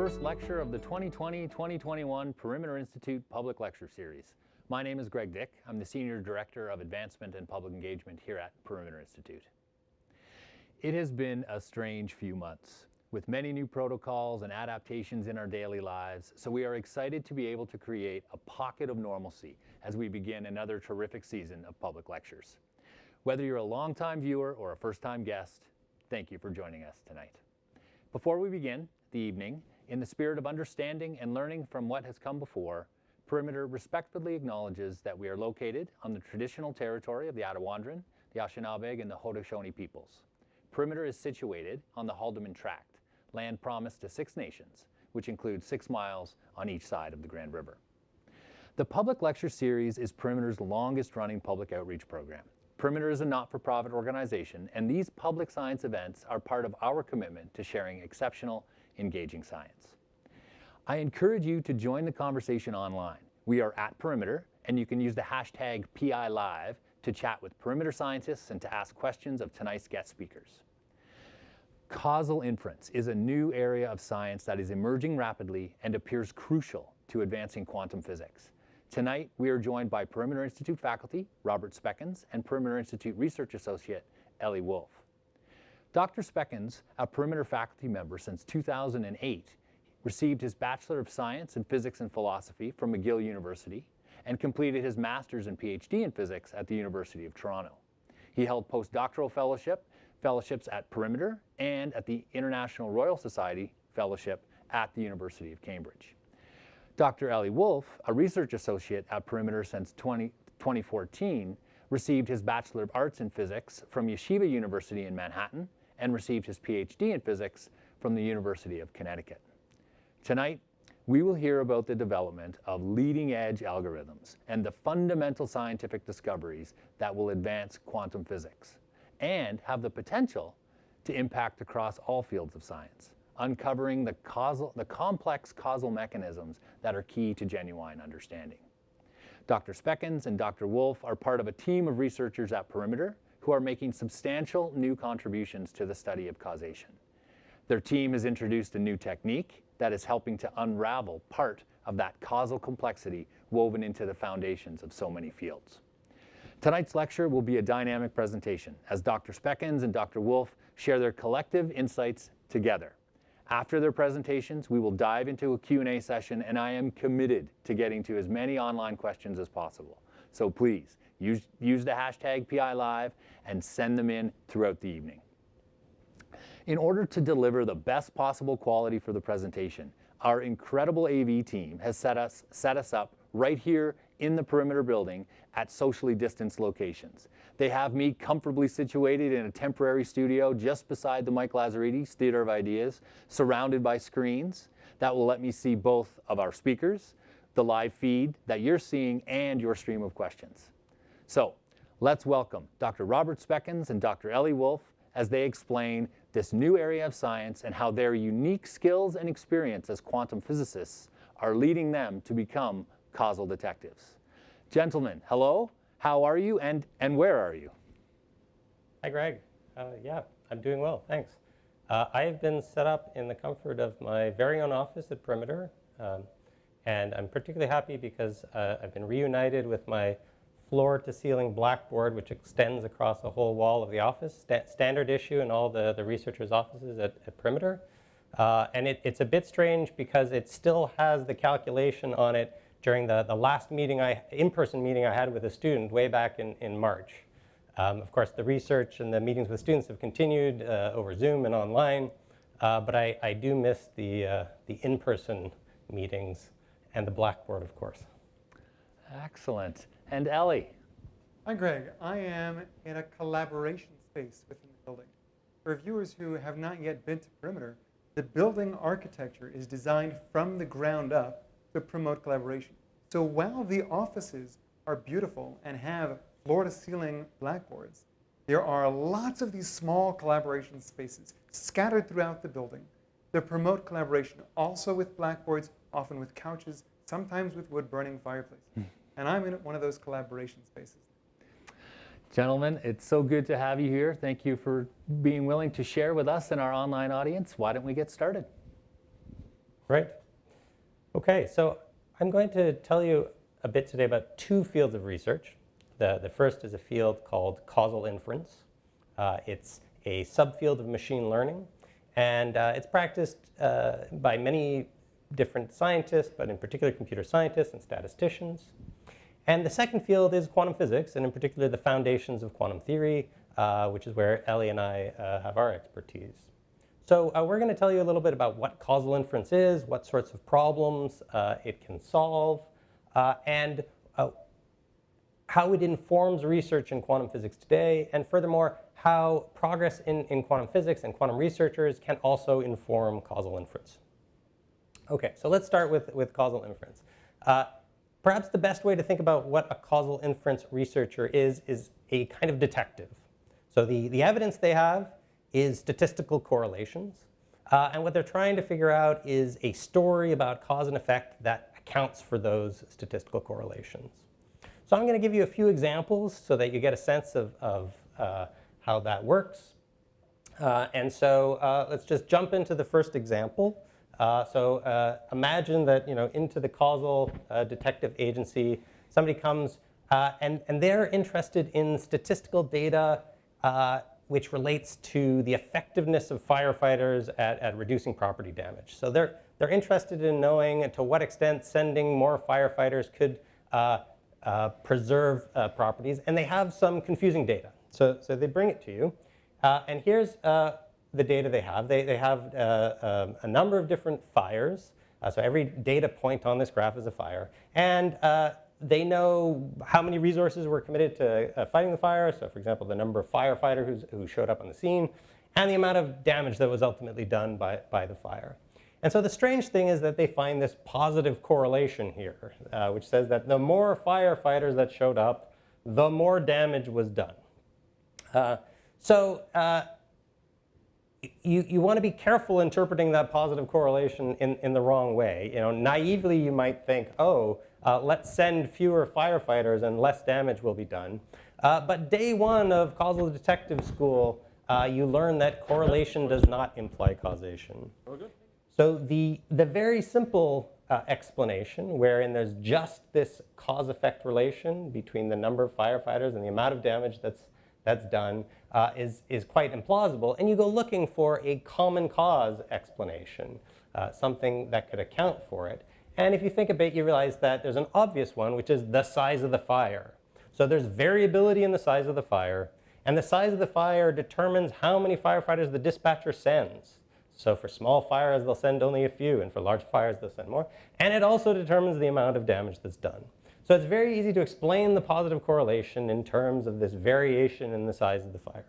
first lecture of the 2020-2021 Perimeter Institute Public Lecture Series. My name is Greg Dick. I'm the Senior Director of Advancement and Public Engagement here at Perimeter Institute. It has been a strange few months, with many new protocols and adaptations in our daily lives, so we are excited to be able to create a pocket of normalcy as we begin another terrific season of public lectures. Whether you're a longtime viewer or a first-time guest, thank you for joining us tonight. Before we begin the evening, in the spirit of understanding and learning from what has come before, Perimeter respectfully acknowledges that we are located on the traditional territory of the Attawandaron, the Anishinaabe, and the Haudenosaunee peoples. Perimeter is situated on the Haldimand Tract, land promised to 6 nations, which includes 6 miles on each side of the Grand River. The Public Lecture Series is Perimeter's longest-running public outreach program. Perimeter is a not-for-profit organization, and these public science events are part of our commitment to sharing exceptional, engaging science. I encourage you to join the conversation online. We are at Perimeter, and you can use the hashtag #PILive to chat with Perimeter scientists and to ask questions of tonight's guest speakers. Causal inference is a new area of science that is emerging rapidly and appears crucial to advancing quantum physics. Tonight, we are joined by Perimeter Institute faculty, Robert Spekkens, and Perimeter Institute Research Associate, Elie Wolfe. Dr. Spekkens, a Perimeter faculty member since 2008, received his Bachelor of Science in Physics and Philosophy from McGill University and completed his Master's and PhD in Physics at the University of Toronto. He held postdoctoral fellowships at Perimeter and at the International Royal Society Fellowship at the University of Cambridge. Dr. Elie Wolfe, a research associate at Perimeter since 2014, received his Bachelor of Arts in Physics from Yeshiva University in Manhattan and received his PhD in Physics from the University of Connecticut. Tonight, we will hear about the development of leading-edge algorithms and the fundamental scientific discoveries that will advance quantum physics and have the potential to impact across all fields of science, uncovering the complex causal mechanisms that are key to genuine understanding. Dr. Spekkens and Dr. Wolfe are part of a team of researchers at Perimeter who are making substantial new contributions to the study of causation. Their team has introduced a new technique that is helping to unravel part of that causal complexity woven into the foundations of so many fields. Tonight's lecture will be a dynamic presentation as Dr. Spekkens and Dr. Wolfe share their collective insights together. After their presentations, we will dive into a Q&A session, and I am committed to getting to as many online questions as possible. So please, use the hashtag #PILive and send them in throughout the evening. In order to deliver the best possible quality for the presentation, our incredible AV team has set us up right here in the Perimeter building at socially distanced locations. They have me comfortably situated in a temporary studio just beside the Mike Lazaridis Theater of Ideas, surrounded by screens that will let me see both of our speakers, the live feed that you're seeing, and your stream of questions. So let's welcome Dr. Robert Spekkens and Dr. Elie Wolfe as they explain this new area of science and how their unique skills and experience as quantum physicists are leading them to become causal detectives. Gentlemen, hello, how are you, and where are you? Hi, Greg. Yeah, I'm doing well, thanks. I have been set up in the comfort of my very own office at Perimeter, and I'm particularly happy because I've been reunited with my floor-to-ceiling blackboard, which extends across the whole wall of the office, standard issue in all the researchers' offices at Perimeter. And it's a bit strange because it still has the calculation on it during the last meeting, in-person meeting I had with a student way back in March. Of course, the research and the meetings with students have continued over Zoom and online, but I do miss the in-person meetings and the blackboard, of course. Excellent. And Elie? Hi, Greg. I am in a collaboration space within the building. For viewers who have not yet been to Perimeter, the building architecture is designed from the ground up to promote collaboration. So while the offices are beautiful and have floor-to-ceiling blackboards, there are lots of these small collaboration spaces scattered throughout the building that promote collaboration, also with blackboards, often with couches, sometimes with wood-burning fireplaces. And I'm in one of those collaboration spaces. Gentlemen, it's so good to have you here. Thank you for being willing to share with us and our online audience. Why don't we get started? Right. Okay, so I'm going to tell you a bit today about two fields of research. The first is a field called causal inference. It's a subfield of machine learning, and it's practiced by many different scientists, but in particular computer scientists and statisticians. And the second field is quantum physics, and in particular the foundations of quantum theory, which is where Elie and I have our expertise. So we're going to tell you a little bit about what causal inference is, what sorts of problems it can solve, and how it informs research in quantum physics today, and furthermore, how progress in quantum physics and quantum researchers can also inform causal inference. Okay, so let's start with causal inference. Perhaps the best way to think about what a causal inference researcher is a kind of detective. So the evidence they have is statistical correlations. And what they're trying to figure out is a story about cause and effect that accounts for those statistical correlations. So I'm going to give you a few examples so that you get a sense of how that works. And so let's just jump into the first example. Imagine that into the Causal Detective agency, somebody comes and they're interested in statistical data which relates to the effectiveness of firefighters at reducing property damage. So they're interested in knowing to what extent sending more firefighters could preserve properties, and they have some confusing data. So they bring it to you, and here's the data they have. They have a number of different fires. So every data point on this graph is a fire. And they know how many resources were committed to fighting the fire. So for example, the number of firefighters who showed up on the scene, and the amount of damage that was ultimately done by the fire. And so the strange thing is that they find this positive correlation here, which says that the more firefighters that showed up, the more damage was done. You want to be careful interpreting that positive correlation in the wrong way. Naively, you might think, oh, let's send fewer firefighters and less damage will be done. But day one of Causal Detective School, you learn that correlation does not imply causation. So the very simple explanation, wherein there's just this cause-effect relation between the number of firefighters and the amount of damage that's done, is quite implausible. And you go looking for a common cause explanation, something that could account for it. And if you think a bit, you realize that there's an obvious one, which is the size of the fire. So there's variability in the size of the fire, and the size of the fire determines how many firefighters the dispatcher sends. So for small fires, they'll send only a few, and for large fires, they'll send more. And it also determines the amount of damage that's done. So it's very easy to explain the positive correlation in terms of this variation in the size of the fire.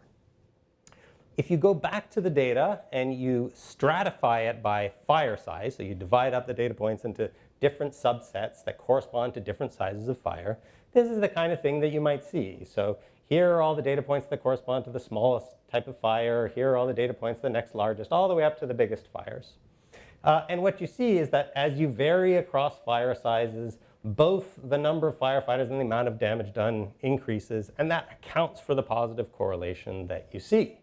If you go back to the data and you stratify it by fire size, so you divide up the data points into different subsets that correspond to different sizes of fire, this is the kind of thing that you might see. So here are all the data points that correspond to the smallest type of fire. Here are all the data points, the next largest, all the way up to the biggest fires. And what you see is that as you vary across fire sizes, both the number of firefighters and the amount of damage done increases, and that accounts for the positive correlation that you see.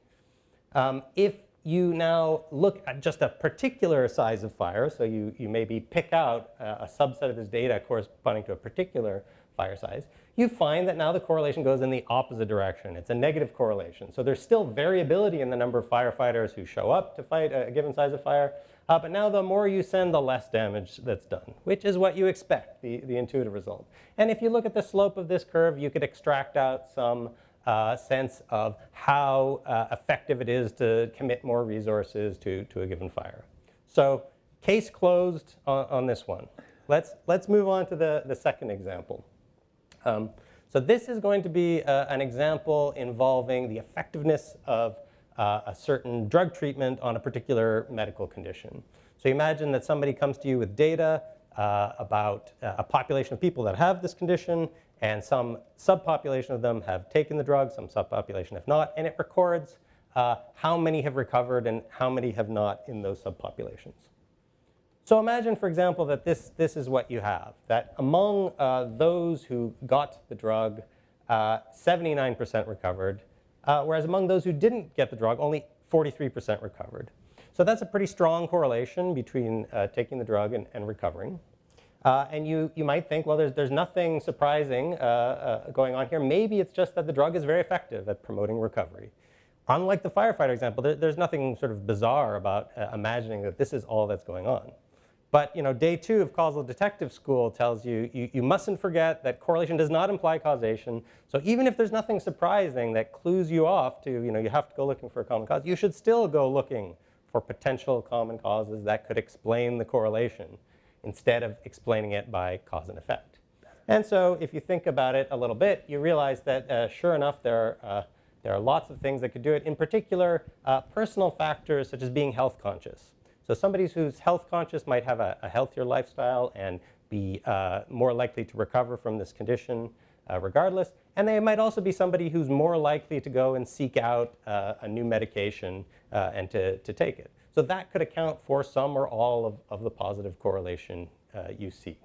If you now look at just a particular size of fire, so you maybe pick out a subset of this data corresponding to a particular fire size, you find that now the correlation goes in the opposite direction. It's a negative correlation. So there's still variability in the number of firefighters who show up to fight a given size of fire, but now the more you send, the less damage that's done, which is what you expect, the intuitive result. And if you look at the slope of this curve, you could extract out some sense of how effective it is to commit more resources to a given fire. So case closed on this one. Let's move on to the second example. So this is going to be an example involving the effectiveness of a certain drug treatment on a particular medical condition. So imagine that somebody comes to you with data about a population of people that have this condition, and some subpopulation of them have taken the drug, some subpopulation have not, and it records how many have recovered and how many have not in those subpopulations. So imagine, for example, that this is what you have, that among those who got the drug, 79% recovered, whereas among those who didn't get the drug, only 43% recovered. So that's a pretty strong correlation between taking the drug and recovering. And you might think, well, there's nothing surprising going on here. Maybe it's just that the drug is very effective at promoting recovery. Unlike the firefighter example, there's nothing sort of bizarre about imagining that this is all that's going on. But day 2 of Causal Detective School tells you, you mustn't forget that correlation does not imply causation. So even if there's nothing surprising that clues you off to, you have to go looking for a common cause, you should still go looking for potential common causes that could explain the correlation instead of explaining it by cause and effect. And so if you think about it a little bit, you realize that sure enough, there are lots of things that could do it. In particular, personal factors such as being health conscious. So somebody who's health conscious might have a healthier lifestyle and be more likely to recover from this condition regardless. And they might also be somebody who's more likely to go and seek out a new medication and to take it. So that could account for some or all of the positive correlation you see.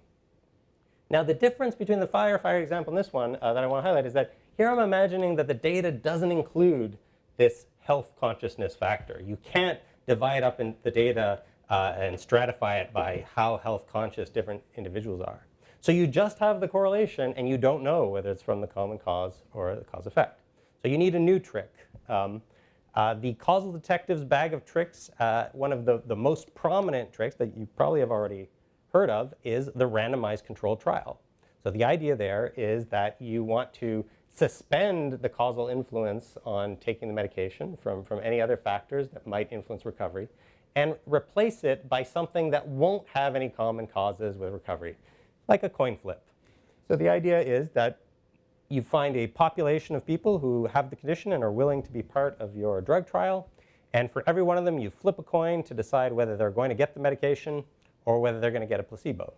Now the difference between the firefighter example and this one that I want to highlight is that here I'm imagining that the data doesn't include this health consciousness factor. You can't divide up in the data and stratify it by how health conscious different individuals are. So you just have the correlation and you don't know whether it's from the common cause or the cause effect. So you need a new trick. The Causal Detective's bag of tricks, one of the most prominent tricks that you probably have already heard of is the randomized controlled trial. So the idea there is that you want to suspend the causal influence on taking the medication from any other factors that might influence recovery and replace it by something that won't have any common causes with recovery, like a coin flip. So the idea is that you find a population of people who have the condition and are willing to be part of your drug trial, and for every one of them you flip a coin to decide whether they're going to get the medication or whether they're going to get a placebo.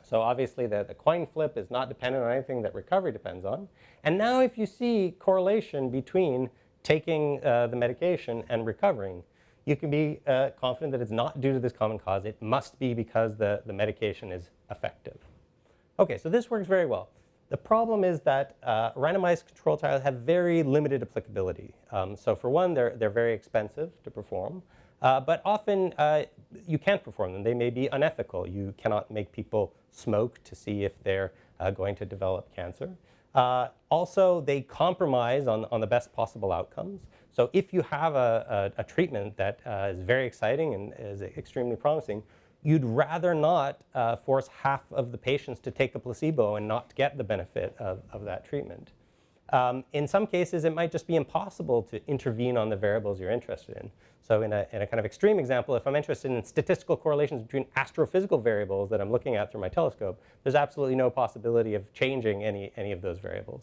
So obviously the coin flip is not dependent on anything that recovery depends on. And now if you see correlation between taking the medication and recovering, you can be confident that it's not due to this common cause. It must be because the medication is effective. Okay, so this works very well. The problem is that randomized control trials have very limited applicability. So for one, they're very expensive to perform. But often you can't perform them. They may be unethical. You cannot make people smoke to see if they're going to develop cancer. Also, they compromise on the best possible outcomes. So if you have a treatment that is very exciting and is extremely promising, you'd rather not force half of the patients to take a placebo and not get the benefit of that treatment. In some cases, it might just be impossible to intervene on the variables you're interested in. So in a kind of extreme example, if I'm interested in statistical correlations between astrophysical variables that I'm looking at through my telescope, there's absolutely no possibility of changing any of those variables.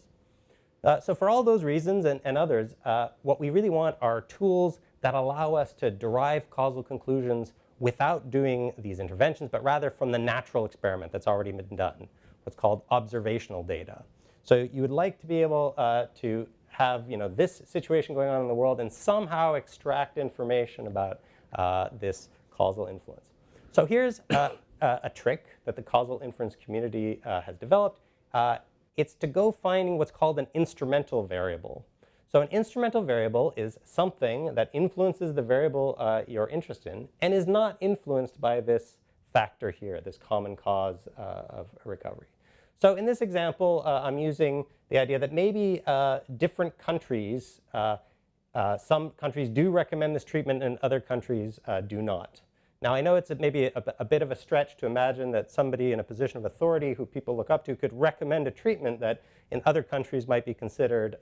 So for all those reasons and others, what we really want are tools that allow us to derive causal conclusions without doing these interventions, but rather from the natural experiment that's already been done, what's called observational data. So you would like to be able to have this situation going on in the world and somehow extract information about this causal influence. So here's a trick that the causal inference community has developed. It's to go finding what's called an instrumental variable. So an instrumental variable is something that influences the variable you're interested in and is not influenced by this factor here, this common cause of recovery. So in this example, I'm using the idea that maybe different countries, some countries do recommend this treatment and other countries do not. Now I know it's maybe a bit of a stretch to imagine that somebody in a position of authority who people look up to could recommend a treatment that in other countries might be considered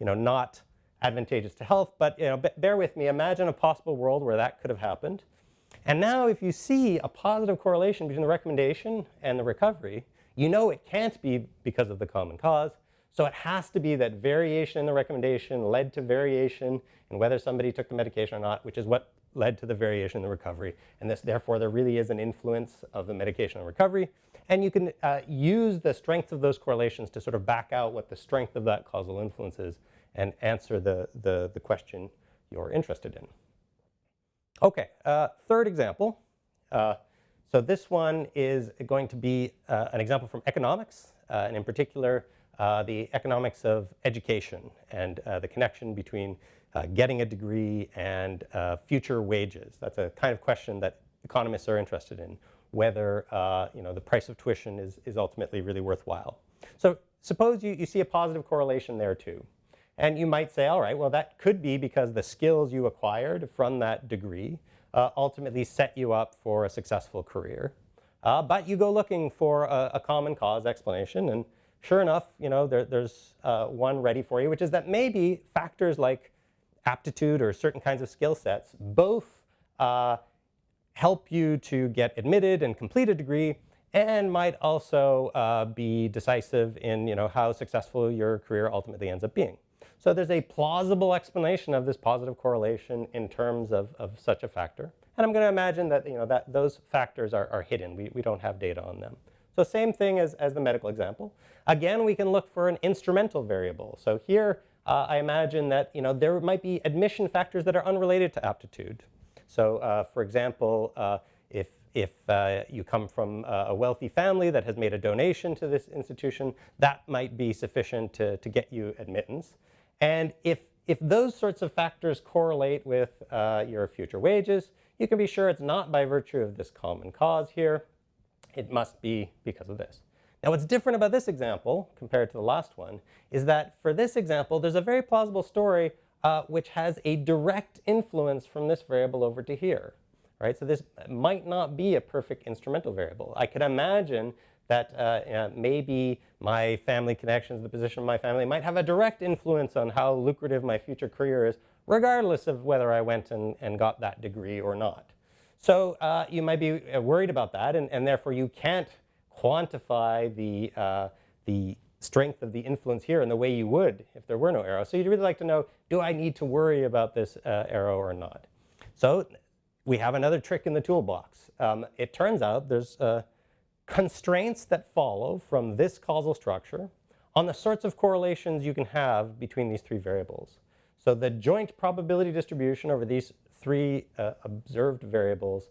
not advantageous to health, but bear with me, imagine a possible world where that could have happened. And now if you see a positive correlation between the recommendation and the recovery, you know it can't be because of the common cause, so it has to be that variation in the recommendation led to variation in whether somebody took the medication or not, which is what led to the variation in the recovery. And therefore, there really is an influence of the medication on recovery. And you can use the strength of those correlations to sort of back out what the strength of that causal influence is and answer the question you're interested in. Okay, third example. So this one is going to be an example from economics, and in particular, the economics of education and the connection between getting a degree and future wages. That's a kind of question that economists are interested in, whether the price of tuition is ultimately really worthwhile. So suppose you see a positive correlation there too. And you might say, all right, well, that could be because the skills you acquired from that degree ultimately set you up for a successful career. But you go looking for a common cause explanation, and sure enough, there's one ready for you, which is that maybe factors like aptitude or certain kinds of skill sets both help you to get admitted and complete a degree, and might also be decisive in how successful your career ultimately ends up being. So there's a plausible explanation of this positive correlation in terms of such a factor. And I'm going to imagine that, that those factors are hidden. We don't have data on them. So same thing as the medical example. Again, we can look for an instrumental variable. So here, I imagine that there might be admission factors that are unrelated to aptitude. So for example, if you come from a wealthy family that has made a donation to this institution, that might be sufficient to get you admittance. And if those sorts of factors correlate with your future wages, you can be sure it's not by virtue of this common cause here. It must be because of this. Now, what's different about this example compared to the last one is that for this example, there's a very plausible story which has a direct influence from this variable over to here. Right? So this might not be a perfect instrumental variable. I could imagine that maybe my family connections, the position of my family, might have a direct influence on how lucrative my future career is, regardless of whether I went and got that degree or not. So you might be worried about that, and therefore you can't quantify the strength of the influence here in the way you would if there were no arrow. So you'd really like to know, do I need to worry about this arrow or not? So we have another trick in the toolbox. It turns out there's constraints that follow from this causal structure on the sorts of correlations you can have between these three variables. So the joint probability distribution over these three observed variables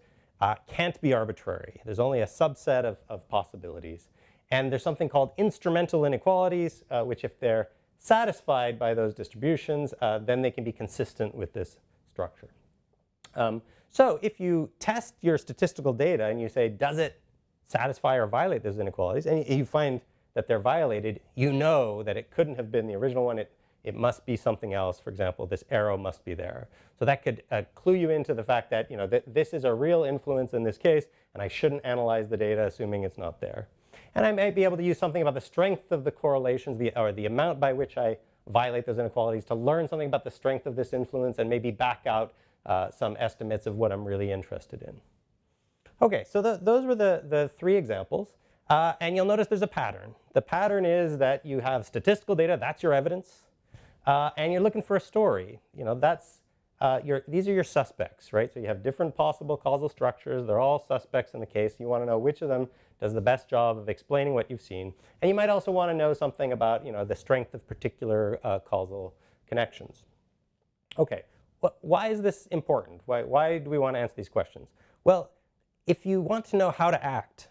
can't be arbitrary. There's only a subset of possibilities. And there's something called instrumental inequalities, which if they're satisfied by those distributions, then they can be consistent with this structure. So if you test your statistical data and you say, does it satisfy or violate those inequalities, and you find that they're violated, you know that it couldn't have been the original one. It must be something else. For example, this arrow must be there. So that could clue you into the fact that, that this is a real influence in this case, and I shouldn't analyze the data assuming it's not there. And I might be able to use something about the strength of the correlations, or the amount by which I violate those inequalities, to learn something about the strength of this influence and maybe back out some estimates of what I'm really interested in. Okay, so those were the three examples. And you'll notice there's a pattern. The pattern is that you have statistical data, that's your evidence, and you're looking for a story. These are your suspects, right? So you have different possible causal structures. They're all suspects in the case. You want to know which of them does the best job of explaining what you've seen. And you might also want to know something about the strength of particular causal connections. Okay, why is this important? Why do we want to answer these questions? Well, if you want to know how to act,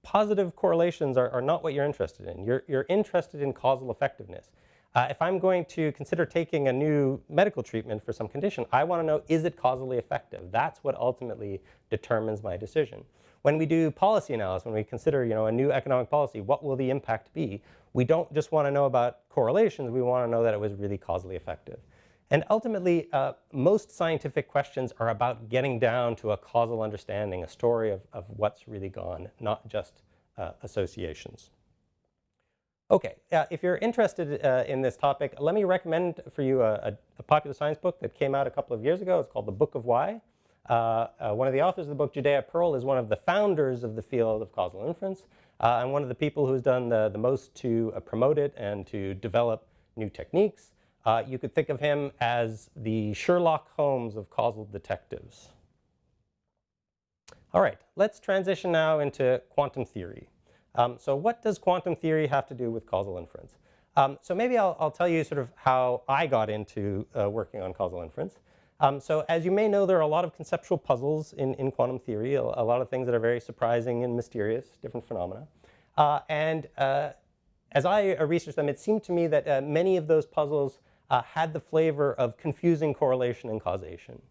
positive correlations are not what you're interested in. You're interested in causal effectiveness. If I'm going to consider taking a new medical treatment for some condition, I want to know, is it causally effective? That's what ultimately determines my decision. When we do policy analysis, when we consider a new economic policy, what will the impact be? We don't just want to know about correlations. We want to know that it was really causally effective. And ultimately, most scientific questions are about getting down to a causal understanding, a story of what's really gone, not just associations. Okay, if you're interested in this topic, let me recommend for you a popular science book that came out a couple of years ago. It's called The Book of Why. One of the authors of the book, Judea Pearl, is one of the founders of the field of causal inference, and one of the people who's done the most to promote it and to develop new techniques. You could think of him as the Sherlock Holmes of causal detectives. All right, let's transition now into quantum theory. So what does quantum theory have to do with causal inference? So maybe I'll tell you sort of how I got into working on causal inference. So as you may know, there are a lot of conceptual puzzles in quantum theory, a lot of things that are very surprising and mysterious, different phenomena. As I researched them, it seemed to me that many of those puzzles had the flavor of confusing correlation and causation.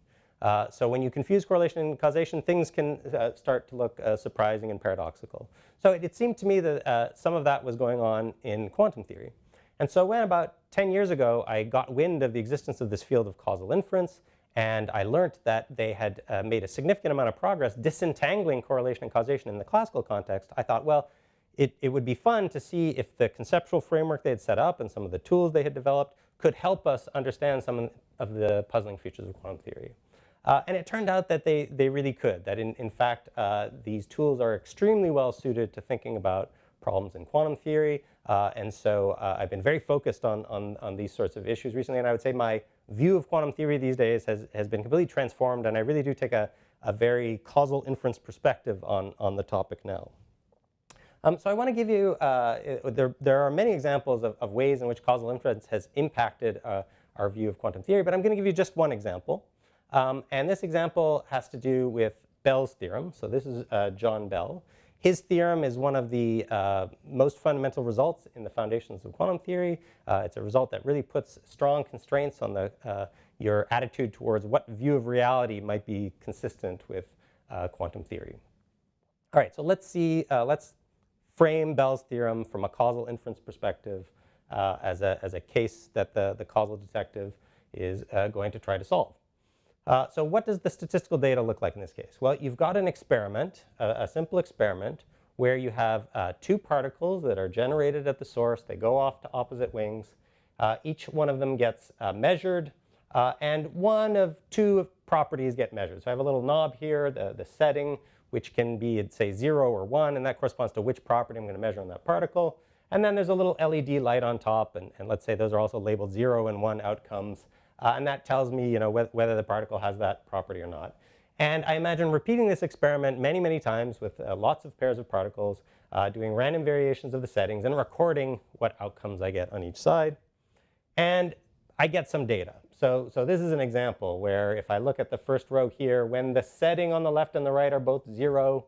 So when you confuse correlation and causation, things can start to look surprising and paradoxical. So it seemed to me that some of that was going on in quantum theory. And so when about 10 years ago I got wind of the existence of this field of causal inference, and I learned that they had made a significant amount of progress disentangling correlation and causation in the classical context, I thought, well, it would be fun to see if the conceptual framework they had set up and some of the tools they had developed could help us understand some of the puzzling features of quantum theory. And it turned out that they really could, that in fact these tools are extremely well suited to thinking about problems in quantum theory. And so I've been very focused on these sorts of issues recently, and I would say my view of quantum theory these days has been completely transformed, and I really do take a very causal inference perspective on the topic now. So I want to give you, there are many examples of ways in which causal inference has impacted our view of quantum theory, but I'm going to give you just one example. And this example has to do with Bell's theorem. So this is John Bell. His theorem is one of the most fundamental results in the foundations of quantum theory. It's a result that really puts strong constraints on your attitude towards what view of reality might be consistent with quantum theory. All right, so let's frame Bell's theorem from a causal inference perspective as a case that the causal detective is going to try to solve. So what does the statistical data look like in this case? Well, you've got an experiment, a simple experiment, where you have two particles that are generated at the source. They go off to opposite wings. Each one of them gets measured, and one of two properties get measured. So I have a little knob here, the setting, which can be, say, 0 or 1, and that corresponds to which property I'm going to measure on that particle. And then there's a little LED light on top, and let's say those are also labeled 0 and 1 outcomes. And that tells me, whether the particle has that property or not. And I imagine repeating this experiment many, many times with lots of pairs of particles, doing random variations of the settings, and recording what outcomes I get on each side. And I get some data. So this is an example where if I look at the first row here, when the setting on the left and the right are both 0,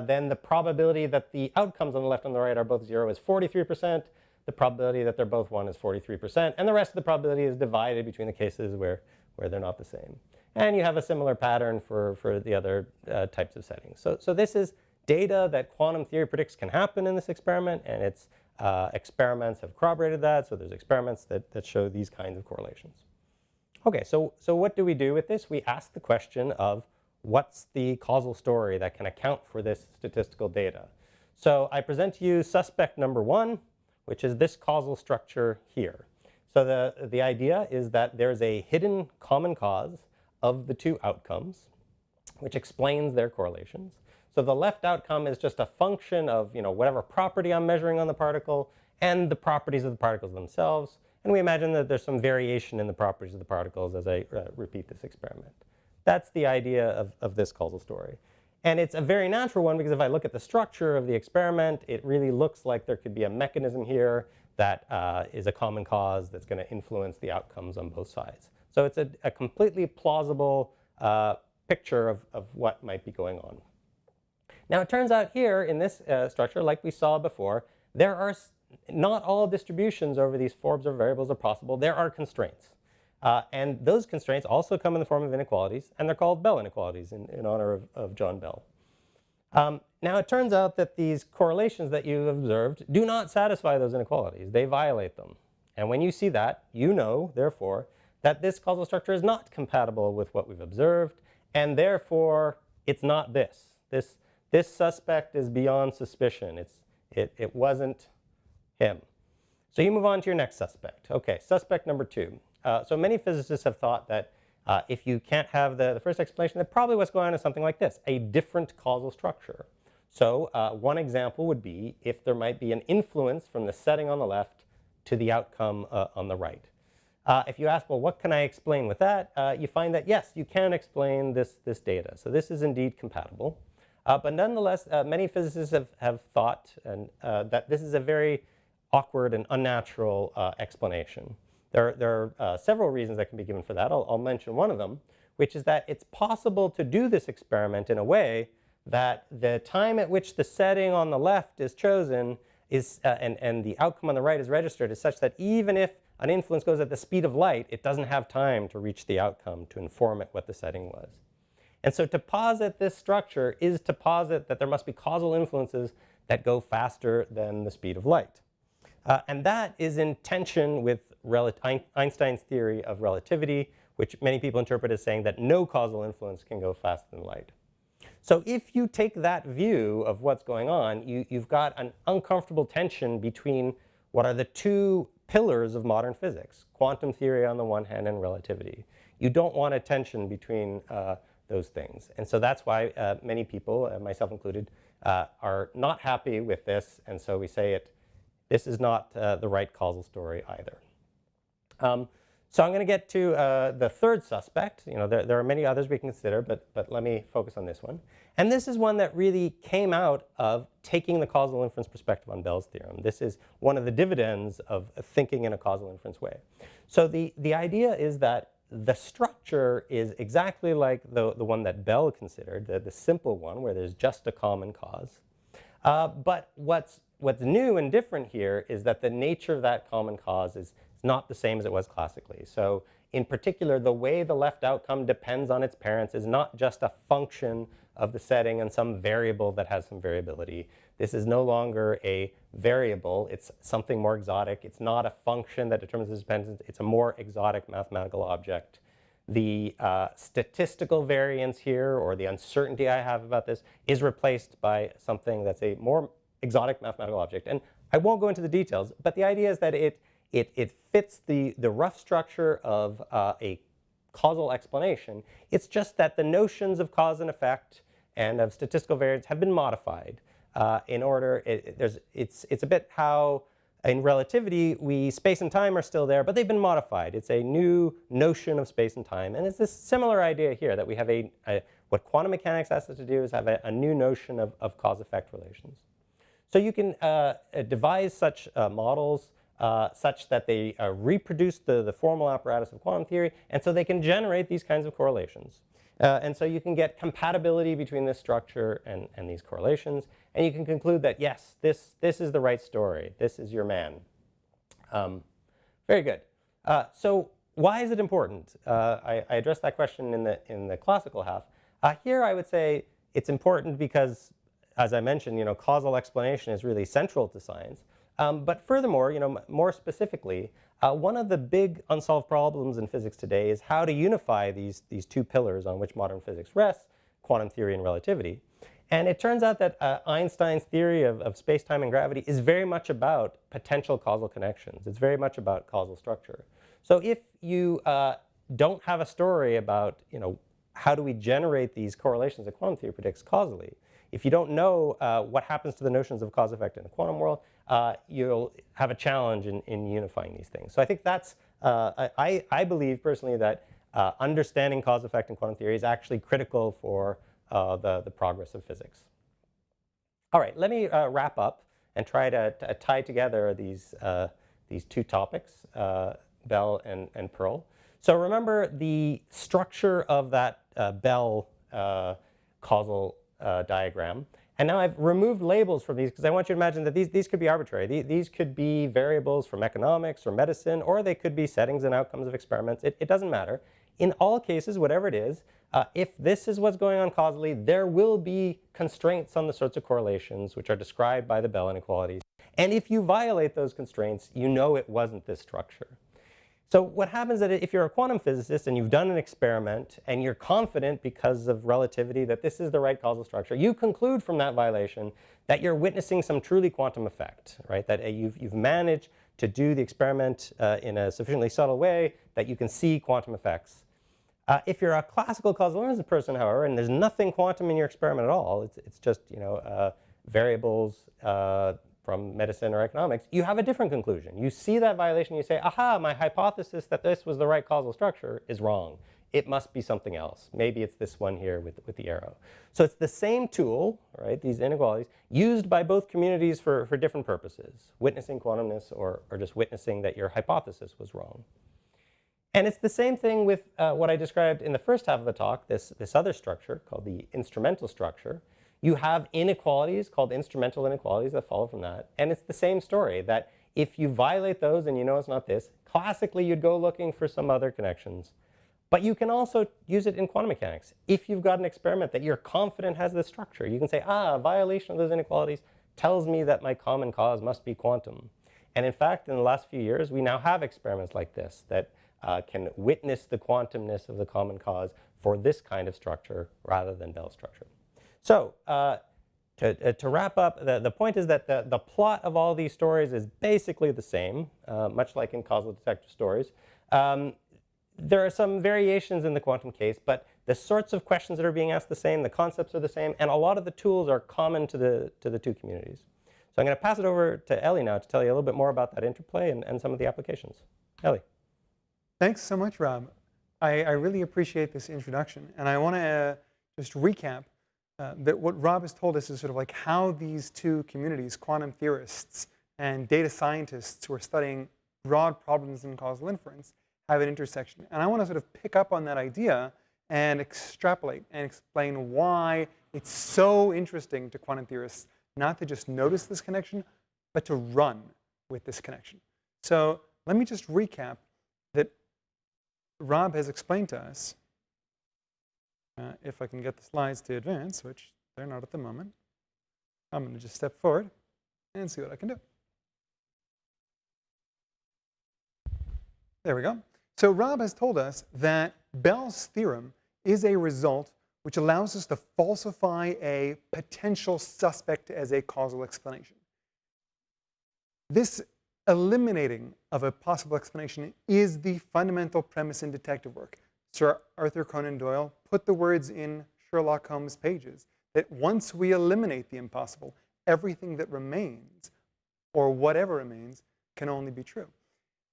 then the probability that the outcomes on the left and the right are both 0 is 43%. The probability that they're both 1 is 43%, and the rest of the probability is divided between the cases where they're not the same. And you have a similar pattern for the other types of settings. So this is data that quantum theory predicts can happen in this experiment, and its experiments have corroborated that. So there's experiments that show these kinds of correlations. Okay, so what do we do with this? We ask the question of what's the causal story that can account for this statistical data. So I present to you suspect number 1, which is this causal structure here. So the idea is that there's a hidden common cause of the two outcomes, which explains their correlations. So the left outcome is just a function of whatever property I'm measuring on the particle and the properties of the particles themselves. And we imagine that there's some variation in the properties of the particles as I repeat this experiment. That's the idea of this causal story. And it's a very natural one because if I look at the structure of the experiment, it really looks like there could be a mechanism here that is a common cause that's going to influence the outcomes on both sides. So it's a completely plausible picture of what might be going on. Now it turns out here in this structure, like we saw before, there are not all distributions over these 4 observed variables are possible. There are constraints. And those constraints also come in the form of inequalities, and they're called Bell inequalities in honor of John Bell. Now it turns out that these correlations that you've observed do not satisfy those inequalities. They violate them. And when you see that, you know, therefore, that this causal structure is not compatible with what we've observed, and therefore it's not this. This suspect is beyond suspicion. It wasn't him. So you move on to your next suspect. Okay, suspect number 2. So many physicists have thought that if you can't have the first explanation, that probably what's going on is something like this, a different causal structure. So one example would be if there might be an influence from the setting on the left to the outcome on the right. If you ask, well, what can I explain with that? You find that, yes, you can explain this data. So this is indeed compatible. But nonetheless, many physicists have thought that this is a very awkward and unnatural explanation. There are several reasons that can be given for that. I'll mention one of them, which is that it's possible to do this experiment in a way that the time at which the setting on the left is chosen is, and the outcome on the right is registered is such that even if an influence goes at the speed of light, it doesn't have time to reach the outcome to inform it what the setting was. And so to posit this structure is to posit that there must be causal influences that go faster than the speed of light. And that is in tension with Einstein's theory of relativity, which many people interpret as saying that no causal influence can go faster than light. So if you take that view of what's going on, you've got an uncomfortable tension between what are the two pillars of modern physics, quantum theory on the one hand and relativity. You don't want a tension between those things. And so that's why many people, myself included, are not happy with this. And so we say this is not the right causal story either. So I'm going to get to the third suspect. There are many others we can consider, but let me focus on this one. And this is one that really came out of taking the causal inference perspective on Bell's theorem. This is one of the dividends of thinking in a causal inference way. So the idea is that the structure is exactly like the one that Bell considered, the simple one where there's just a common cause. But what's new and different here is that the nature of that common cause is not the same as it was classically. So in particular, the way the left outcome depends on its parents is not just a function of the setting and some variable that has some variability. This is no longer a variable. It's something more exotic. It's not a function that determines its dependence. It's a more exotic mathematical object. The statistical variance here, or the uncertainty I have about this, is replaced by something that's a more exotic mathematical object. And I won't go into the details, but the idea is that it fits the rough structure of a causal explanation. It's just that the notions of cause and effect and of statistical variance have been modified in order. It's a bit how in relativity space and time are still there, but they've been modified. It's a new notion of space and time, and it's this similar idea here that we have what quantum mechanics asks us to do is have a new notion of cause-effect relations. So you can devise such models such that they reproduce the formal apparatus of quantum theory, and so they can generate these kinds of correlations. And so you can get compatibility between this structure and these correlations, and you can conclude that, yes, this is the right story. This is your man. Very good. So why is it important? I addressed that question in the classical half. Here I would say it's important because, as I mentioned, causal explanation is really central to science. But furthermore, more specifically, one of the big unsolved problems in physics today is how to unify these two pillars on which modern physics rests, quantum theory and relativity. And it turns out that Einstein's theory of space-time and gravity is very much about potential causal connections. It's very much about causal structure. So if you don't have a story about, how do we generate these correlations that quantum theory predicts causally, if you don't know what happens to the notions of cause-effect in the quantum world, you'll have a challenge in unifying these things. So I think that's, I believe personally that understanding cause-effect in quantum theory is actually critical for the progress of physics. All right, let me wrap up and try to tie together these two topics, Bell and Pearl. So remember the structure of that Bell causal diagram. And now I've removed labels from these because I want you to imagine that these could be arbitrary. These could be variables from economics or medicine, or they could be settings and outcomes of experiments. It doesn't matter. In all cases, whatever it is, if this is what's going on causally, there will be constraints on the sorts of correlations which are described by the Bell inequalities. And if you violate those constraints, you know it wasn't this structure. So what happens is that if you're a quantum physicist and you've done an experiment and you're confident because of relativity that this is the right causal structure, you conclude from that violation that you're witnessing some truly quantum effect, right? That you've managed to do the experiment in a sufficiently subtle way that you can see quantum effects. If you're a classical causal inference person, however, and there's nothing quantum in your experiment at all, it's just variables from medicine or economics, you have a different conclusion. You see that violation, you say, aha, my hypothesis that this was the right causal structure is wrong. It must be something else. Maybe it's this one here with the arrow. So it's the same tool, right, these inequalities, used by both communities for different purposes, witnessing quantumness or just witnessing that your hypothesis was wrong. And it's the same thing with what I described in the first half of the talk, this other structure called the instrumental structure. You have inequalities called instrumental inequalities that follow from that. And it's the same story, that if you violate those and you know it's not this, classically, you'd go looking for some other connections. But you can also use it in quantum mechanics. If you've got an experiment that you're confident has this structure, you can say, a violation of those inequalities tells me that my common cause must be quantum. And in fact, in the last few years, we now have experiments like this that can witness the quantumness of the common cause for this kind of structure rather than Bell's structure. So to wrap up, the point is that the plot of all these stories is basically the same, much like in Causal Detective stories. There are some variations in the quantum case, but the sorts of questions that are being asked the same, the concepts are the same, and a lot of the tools are common to the two communities. So I'm going to pass it over to Elie now to tell you a little bit more about that interplay and some of the applications. Elie. Thanks so much, Rob. I really appreciate this introduction, and I want to just recap that what Rob has told us is sort of like how these two communities, quantum theorists and data scientists who are studying broad problems in causal inference, have an intersection. And I want to sort of pick up on that idea and extrapolate and explain why it's so interesting to quantum theorists not to just notice this connection, but to run with this connection. So let me just recap that Rob has explained to us, if I can get the slides to advance, which they're not at the moment. I'm going to just step forward and see what I can do. There we go. So Rob has told us that Bell's theorem is a result which allows us to falsify a potential suspect as a causal explanation. This eliminating of a possible explanation is the fundamental premise in detective work. Sir Arthur Conan Doyle put the words in Sherlock Holmes' pages that once we eliminate the impossible, everything that remains, or whatever remains, can only be true.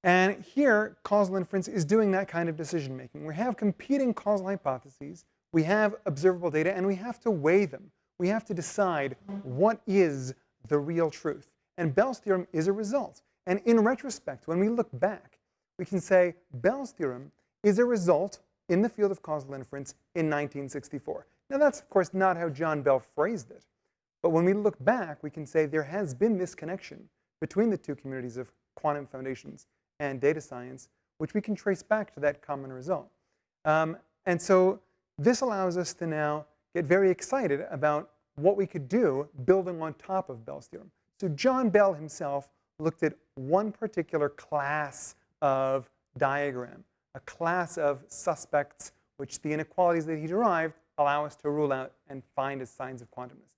And here, causal inference is doing that kind of decision making. We have competing causal hypotheses, we have observable data, and we have to weigh them. We have to decide what is the real truth. And Bell's theorem is a result. And in retrospect, when we look back, we can say Bell's theorem is a result in the field of causal inference in 1964. Now that's, of course, not how John Bell phrased it. But when we look back, we can say there has been this connection between the two communities of quantum foundations and data science, which we can trace back to that common result. And so this allows us to now get very excited about what we could do building on top of Bell's theorem. So John Bell himself looked at one particular class of diagram, a class of suspects which the inequalities that he derived allow us to rule out and find as signs of quantumness.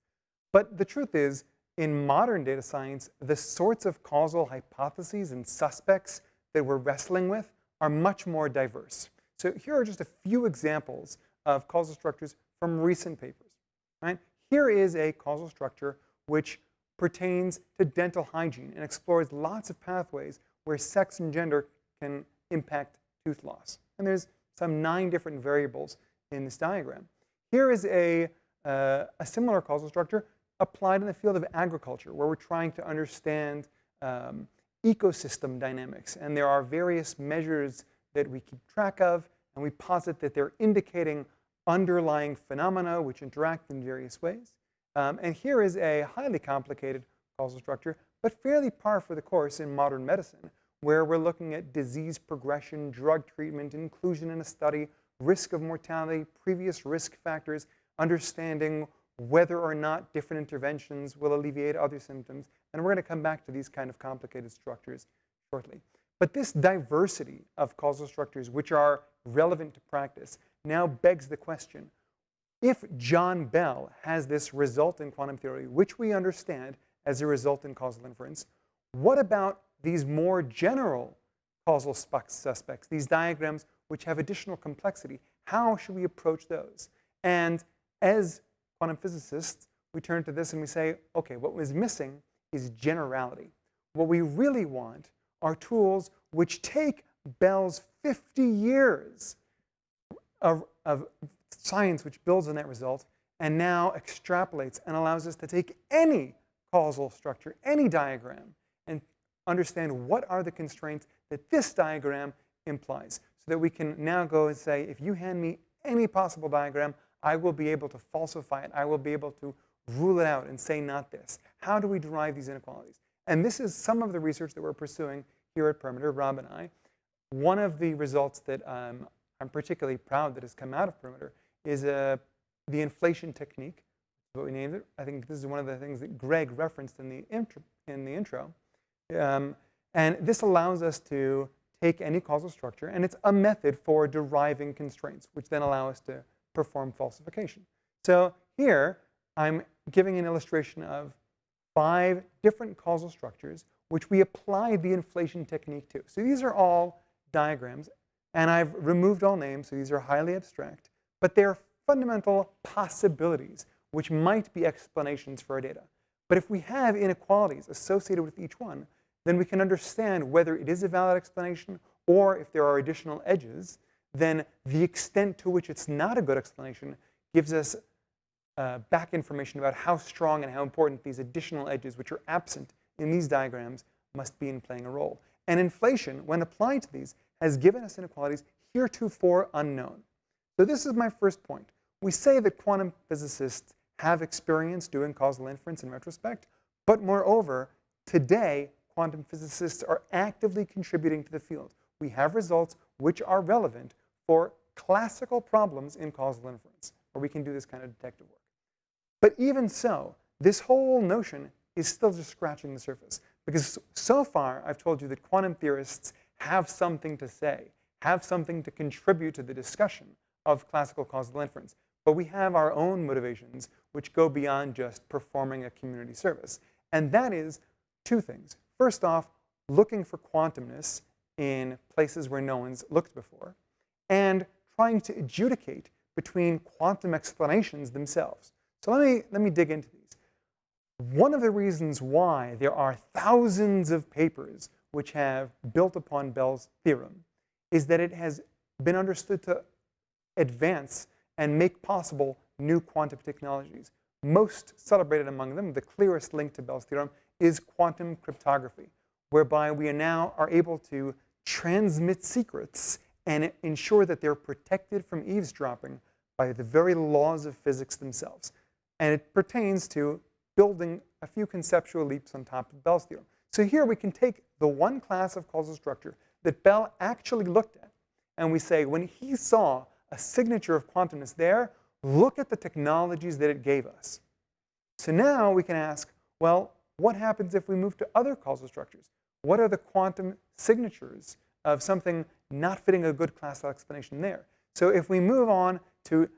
But the truth is, in modern data science, the sorts of causal hypotheses and suspects that we're wrestling with are much more diverse. So here are just a few examples of causal structures from recent papers. Right? Here is a causal structure which pertains to dental hygiene and explores lots of pathways where sex and gender can impact tooth loss. And there's some 9 different variables in this diagram. Here is a similar causal structure applied in the field of agriculture, where we're trying to understand ecosystem dynamics. And there are various measures that we keep track of, and we posit that they're indicating underlying phenomena which interact in various ways. And here is a highly complicated causal structure, but fairly par for the course in modern medicine, where we're looking at disease progression, drug treatment, inclusion in a study, risk of mortality, previous risk factors, understanding whether or not different interventions will alleviate other symptoms. And we're going to come back to these kind of complicated structures shortly. But this diversity of causal structures which are relevant to practice now begs the question, if John Bell has this result in quantum theory, which we understand as a result in causal inference, what about these more general causal suspects, these diagrams which have additional complexity? How should we approach those? And as quantum physicists, we turn to this and we say, okay, what was missing is generality. What we really want are tools which take Bell's 50 years of science which builds on that result and now extrapolates and allows us to take any causal structure, any diagram, and understand what are the constraints that this diagram implies, so that we can now go and say, if you hand me any possible diagram, I will be able to falsify it. I will be able to rule it out and say not this. How do we derive these inequalities? And this is some of the research that we're pursuing here at Perimeter, Rob and I. one of the results that I'm particularly proud that has come out of Perimeter is the inflation technique, what we named it. I think this is one of the things that Greg referenced in the intro. And this allows us to take any causal structure, and it's a method for deriving constraints, which then allow us to perform falsification. So here, I'm giving an illustration of 5 different causal structures, which we apply the inflation technique to. So these are all diagrams, and I've removed all names, so these are highly abstract, but they're fundamental possibilities, which might be explanations for our data. But if we have inequalities associated with each one, then we can understand whether it is a valid explanation, or if there are additional edges, then the extent to which it's not a good explanation gives us back information about how strong and how important these additional edges, which are absent in these diagrams, must be in playing a role. And inflation, when applied to these, has given us inequalities heretofore unknown. So this is my first point. We say that quantum physicists have experience doing causal inference in retrospect, but moreover, today, quantum physicists are actively contributing to the field. We have results which are relevant for classical problems in causal inference, where we can do this kind of detective work. But even so, this whole notion is still just scratching the surface, because so far I've told you that quantum theorists have something to say, have something to contribute to the discussion of classical causal inference. But we have our own motivations which go beyond just performing a community service. And that is 2 things. First off, looking for quantumness in places where no one's looked before, and trying to adjudicate between quantum explanations themselves. So let me dig into these. One of the reasons why there are thousands of papers which have built upon Bell's theorem is that it has been understood to advance and make possible new quantum technologies. Most celebrated among them, the clearest link to Bell's theorem, is quantum cryptography, whereby we now are able to transmit secrets and ensure that they're protected from eavesdropping by the very laws of physics themselves. And it pertains to building a few conceptual leaps on top of Bell's theorem. So here we can take the one class of causal structure that Bell actually looked at, and we say, when he saw a signature of quantumness there, look at the technologies that it gave us. So now we can ask, well, what happens if we move to other causal structures? What are the quantum signatures of something not fitting a good classical explanation there? So if we move on to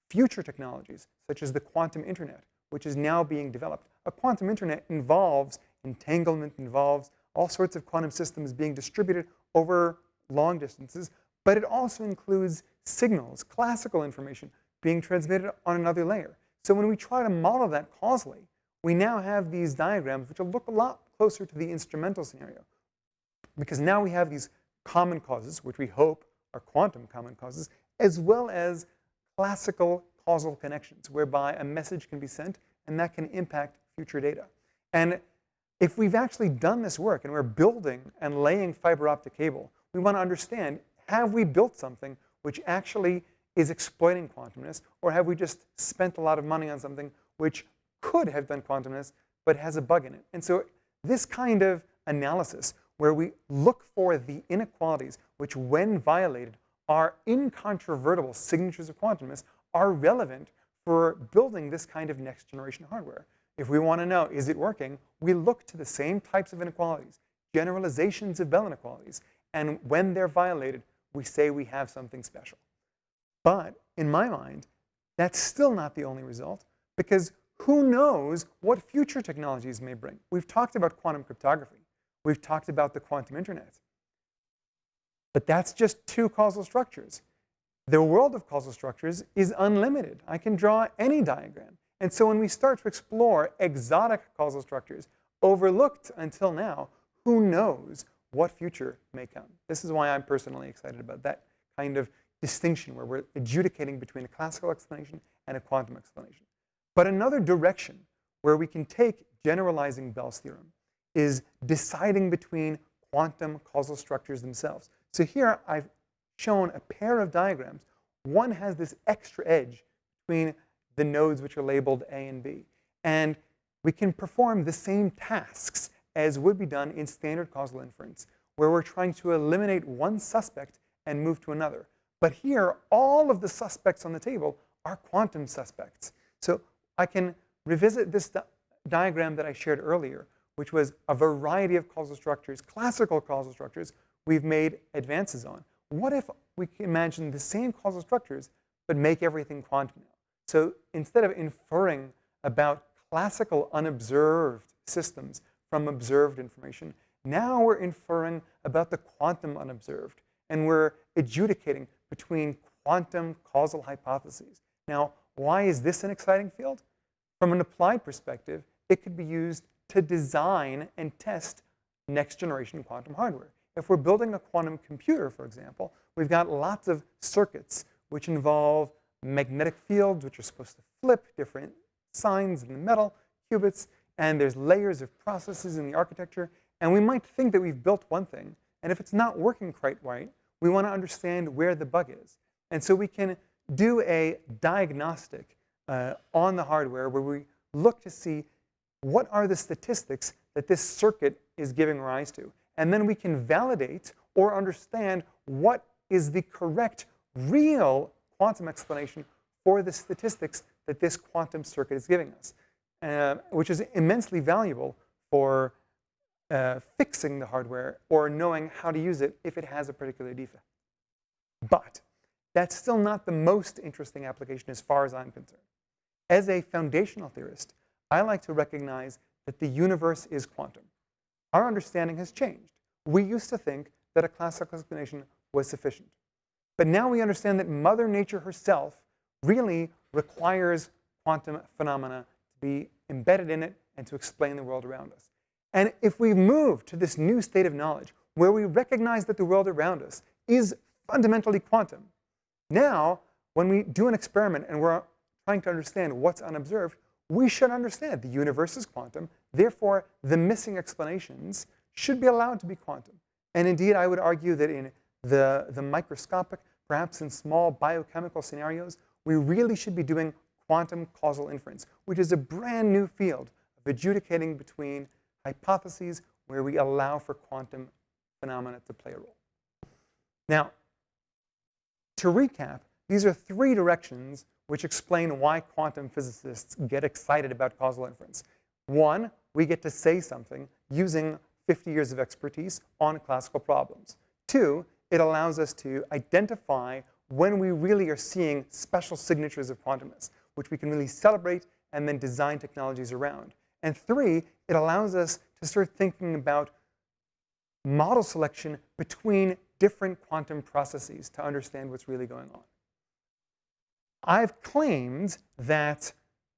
future technologies, such as the quantum internet, which is now being developed. A quantum internet involves entanglement, involves all sorts of quantum systems being distributed over long distances, but it also includes signals, classical information, being transmitted on another layer. So when we try to model that causally, we now have these diagrams which will look a lot closer to the instrumental scenario, because now we have these common causes, which we hope are quantum common causes, as well as classical causal connections, whereby a message can be sent and that can impact future data. And if we've actually done this work and we're building and laying fiber optic cable, we want to understand, have we built something which actually is exploiting quantumness, or have we just spent a lot of money on something which could have been quantumness but has a bug in it? And so this kind of analysis, where we look for the inequalities which, when violated, are incontrovertible signatures of quantumness, are relevant for building this kind of next generation hardware. If we want to know, is it working, we look to the same types of inequalities, generalizations of Bell inequalities, and when they're violated, we say we have something special. But in my mind, that's still not the only result, because who knows what future technologies may bring? We've talked about quantum cryptography. We've talked about the quantum internet. But that's just 2 causal structures. The world of causal structures is unlimited. I can draw any diagram. And so when we start to explore exotic causal structures, overlooked until now, who knows what future may come? This is why I'm personally excited about that kind of distinction, where we're adjudicating between a classical explanation and a quantum explanation. But another direction where we can take generalizing Bell's theorem is deciding between quantum causal structures themselves. So here I've shown a pair of diagrams. One has this extra edge between the nodes which are labeled A and B. And we can perform the same tasks as would be done in standard causal inference. where we're trying to eliminate one suspect and move to another. But here, all of the suspects on the table are quantum suspects. So I can revisit this diagram that I shared earlier, which was a variety of causal structures, classical causal structures, we've made advances on. What if we can imagine the same causal structures, but make everything quantum now? So instead of inferring about classical unobserved systems from observed information, now we're inferring about the quantum unobserved, and we're adjudicating between quantum causal hypotheses. Now, why is this an exciting field? From an applied perspective, it could be used to design and test next-generation quantum hardware. If we're building a quantum computer, for example, we've got lots of circuits which involve magnetic fields, which are supposed to flip different signs in the metal, qubits, and there's layers of processes in the architecture. And we might think that we've built one thing, and if it's not working quite right, we want to understand where the bug is. And so we can do a diagnostic on the hardware where we look to see what are the statistics that this circuit is giving rise to. And then we can validate or understand what is the correct, real quantum explanation for the statistics that this quantum circuit is giving us, which is immensely valuable for fixing the hardware or knowing how to use it if it has a particular defect. But that's still not the most interesting application as far as I'm concerned. As a foundational theorist, I like to recognize that the universe is quantum. Our understanding has changed. We used to think that a classical explanation was sufficient. But now we understand that Mother Nature herself really requires quantum phenomena to be embedded in it and to explain the world around us. And if we move to this new state of knowledge where we recognize that the world around us is fundamentally quantum, now when we do an experiment and we're trying to understand what's unobserved, we should understand the universe is quantum. Therefore, the missing explanations should be allowed to be quantum. And indeed, I would argue that in the microscopic, perhaps in small biochemical scenarios, we really should be doing quantum causal inference, which is a brand new field of adjudicating between hypotheses where we allow for quantum phenomena to play a role. Now, to recap, these are three directions which explain why quantum physicists get excited about causal inference. One, we get to say something using 50 years of expertise on classical problems. Two, it allows us to identify when we really are seeing special signatures of quantumness, which we can really celebrate and then design technologies around. And three, it allows us to start thinking about model selection between different quantum processes to understand what's really going on. I've claimed that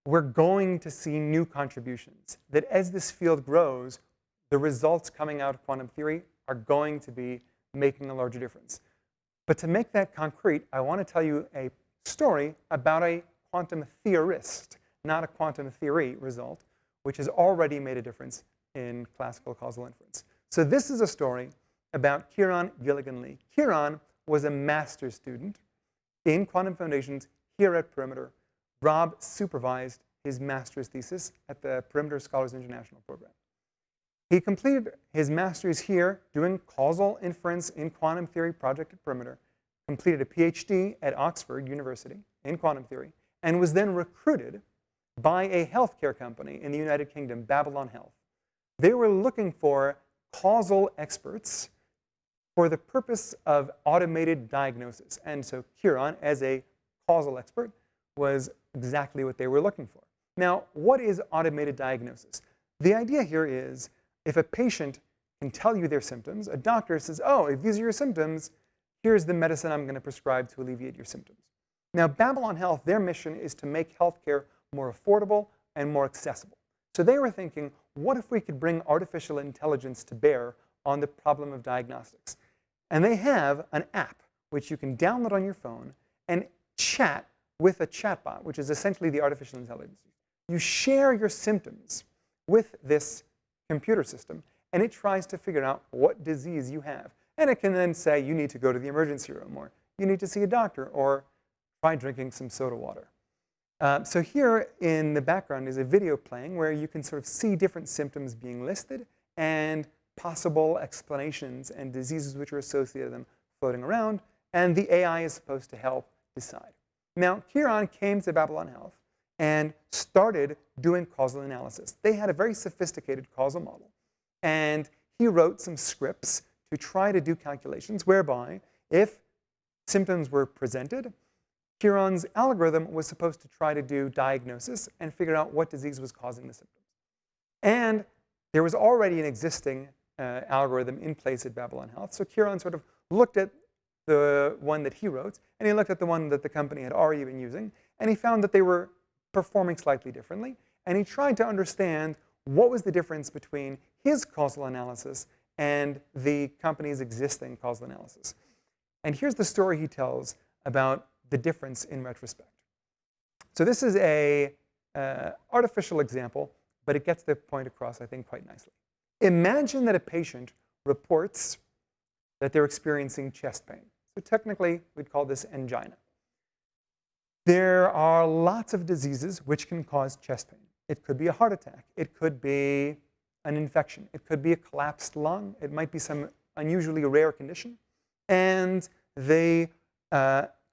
we're going to see new contributions, that as this field grows, the results coming out of quantum theory are going to be making a larger difference. But to make that concrete, I want to tell you a story about a quantum theorist, not a quantum theory result, which has already made a difference in classical causal inference. So this is a story about Kieran Gilligan-Lee. Kieran was a master's student in quantum foundations here at Perimeter. Rob supervised his master's thesis at the Perimeter Scholars International program. He completed his master's here doing causal inference in quantum theory project at Perimeter, completed a PhD at Oxford University in quantum theory, and was then recruited by a healthcare company in the United Kingdom, Babylon Health. They were looking for causal experts for the purpose of automated diagnosis. And so Kieran, as a causal expert, was exactly what they were looking for. Now, what is automated diagnosis? The idea here is if a patient can tell you their symptoms, a doctor says, oh, if these are your symptoms, here's the medicine I'm going to prescribe to alleviate your symptoms. Now, Babylon Health, their mission is to make healthcare more affordable and more accessible. So they were thinking, what if we could bring artificial intelligence to bear on the problem of diagnostics? And they have an app which you can download on your phone and chat with a chatbot, which is essentially the artificial intelligence. You share your symptoms with this computer system, and it tries to figure out what disease you have. And it can then say, you need to go to the emergency room, or you need to see a doctor, or try drinking some soda water. So here in the background is a video playing where you can sort of see different symptoms being listed and possible explanations and diseases which are associated with them floating around, and the AI is supposed to help decide. Now, Kieran came to Babylon Health and started doing causal analysis. They had a very sophisticated causal model, and he wrote some scripts to try to do calculations whereby if symptoms were presented, Kieran's algorithm was supposed to try to do diagnosis and figure out what disease was causing the symptoms. And there was already an existing algorithm in place at Babylon Health, so Kieran sort of looked at the one that he wrote, and he looked at the one that the company had already been using, and he found that they were performing slightly differently, and he tried to understand what was the difference between his causal analysis and the company's existing causal analysis. And here's the story he tells about the difference in retrospect. So this is a artificial example, but it gets the point across, I think, quite nicely. Imagine that a patient reports that they're experiencing chest pain. So technically, we'd call this angina. There are lots of diseases which can cause chest pain. It could be a heart attack. It could be an infection. It could be a collapsed lung. It might be some unusually rare condition. And the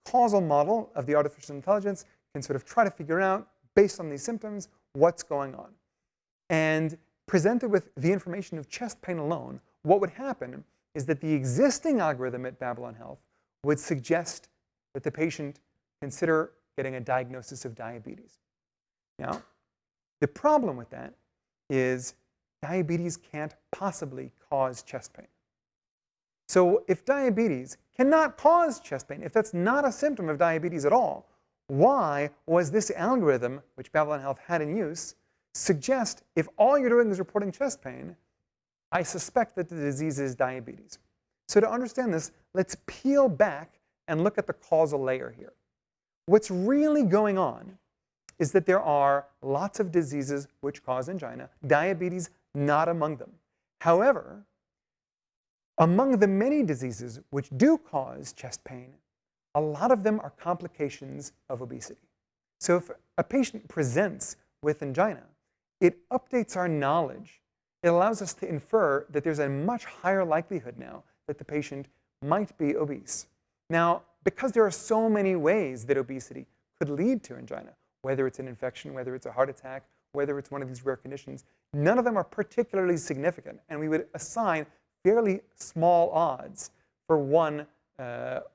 causal model of the artificial intelligence can sort of try to figure out, based on these symptoms, what's going on. And presented with the information of chest pain alone, what would happen is that the existing algorithm at Babylon Health would suggest that the patient consider getting a diagnosis of diabetes. Now, the problem with that is diabetes can't possibly cause chest pain. So if diabetes cannot cause chest pain, if that's not a symptom of diabetes at all, why was this algorithm, which Babylon Health had in use, suggest if all you're doing is reporting chest pain, I suspect that the disease is diabetes. So to understand this, let's peel back and look at the causal layer here. What's really going on is that there are lots of diseases which cause angina, diabetes not among them. However, among the many diseases which do cause chest pain, a lot of them are complications of obesity. So if a patient presents with angina, it updates our knowledge. It allows us to infer that there's a much higher likelihood now that the patient might be obese. Now, because there are so many ways that obesity could lead to angina, whether it's an infection, whether it's a heart attack, whether it's one of these rare conditions, none of them are particularly significant, and we would assign fairly small odds for one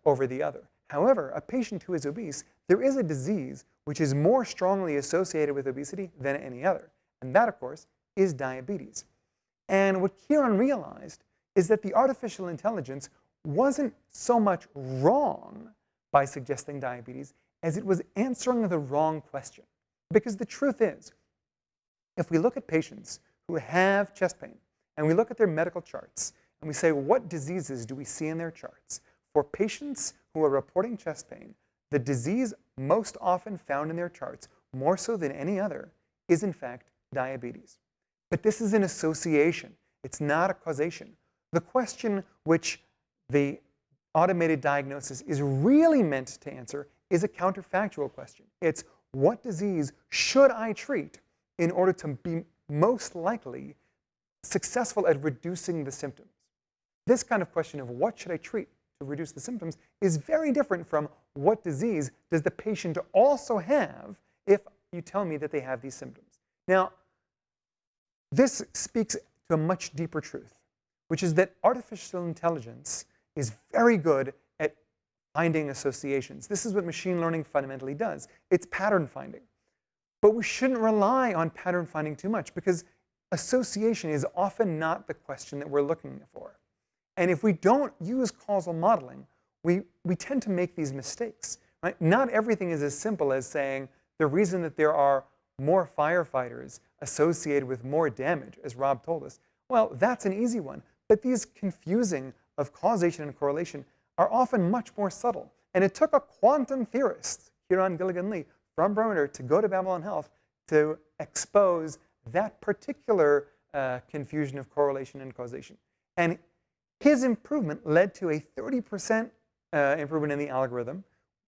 over the other. However, a patient who is obese, there is a disease which is more strongly associated with obesity than any other, and that, of course, is diabetes. And what Kieran realized is that the artificial intelligence wasn't so much wrong by suggesting diabetes as it was answering the wrong question. Because the truth is, if we look at patients who have chest pain and we look at their medical charts and we say, what diseases do we see in their charts? For patients who are reporting chest pain, the disease most often found in their charts, more so than any other, is in fact diabetes. But this is an association. It's not a causation. The question which the automated diagnosis is really meant to answer is a counterfactual question. It's what disease should I treat in order to be most likely successful at reducing the symptoms? This kind of question of what should I treat to reduce the symptoms is very different from what disease does the patient also have if you tell me that they have these symptoms. Now, this speaks to a much deeper truth, which is that artificial intelligence is very good at finding associations. This is what machine learning fundamentally does. It's pattern finding. But we shouldn't rely on pattern finding too much because association is often not the question that we're looking for. And if we don't use causal modeling, we tend to make these mistakes. Right? Not everything is as simple as saying the reason that there are more firefighters associated with more damage, as Rob told us, well, that's an easy one. But these confusing of causation and correlation are often much more subtle. And it took a quantum theorist, Kieran Gilligan-Lee, from Perimeter to go to Babylon Health to expose that particular confusion of correlation and causation. And his improvement led to a 30% improvement in the algorithm